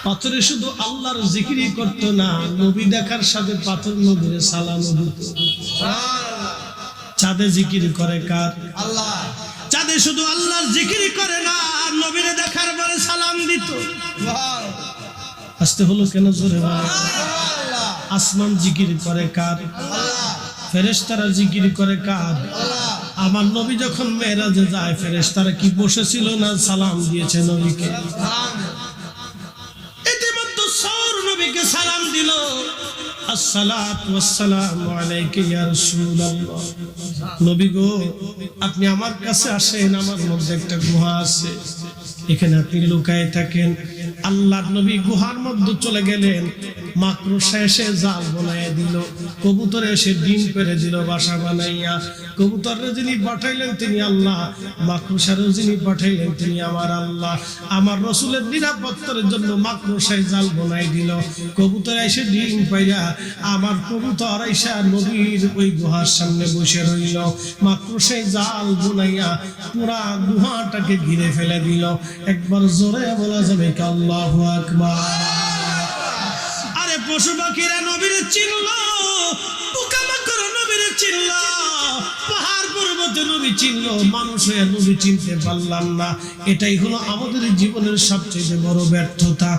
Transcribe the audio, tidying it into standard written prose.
পাথরে শুধু আল্লাহর জিকিরই করতো না, নবী দেখার সাথে পাথর নবীর সালামও দিত। চাঁদে জিকির করে কার? আল্লাহ। চাঁদে শুধু আল্লাহর জিকিরই করে না, নবীরে দেখার পরে সালাম দিত। আসতে হলো কেন জোরে বলে? আসমান জিকির করে কার? আল্লাহ। ফেরেশতারা জিকির করে কার? আল্লাহ। আমার নবী যখন মেরাজে যায়, ফেরেশতারা কি বসেছিল না সালাম দিয়েছে নবীকে? ইতিমধ্যে সর নবীকে সালাম দিল, আসসালাতু ওয়াসসালামু আলাইকা ইয়া রাসূলুল্লাহ। নবী গো, আপনি আমার কাছে আসেন, আমার মধ্যে একটা গুহা আছে, এখানে আপনি লুকায় থাকেন। আল্লাহর নবী গুহার মধ্যে চলে গেলেন। মাকড়সা এসে জাল বানাইয়া দিল, কবুতর এসে ডিম পেড়ে দিল বাসা বানাইয়া। কবুতরের যিনি পাঠাইলেন তিনি আল্লাহ, মাকড়সারও যিনি পাঠাইলেন তিনি আমার আল্লাহ। আমার রসুলের নিরাপত্তার জন্য মাকড়সায় জাল বানাই দিল, কবুতর এসে ডিম পাইয়া আমার কবুতর এসে নবীর ওই গুহার সামনে বসে রইল। মাকড়সায় জাল বানাইয়া পুরা গুহাটাকে ঘিরে ফেলে দিল। একবার জোরে বলা যাবে কি আল্লাহু আকবার? আরে পশু পাখিরা নবীরে চিনল, পোকামাকড় নবীরে চিনল, পাহাড় পর্বতে নবী চিনল, মানুষ হয়ে নবী চিনতে পারলাম না। এটাই হলো আমাদের জীবনের সবচেয়ে বড় ব্যর্থতা।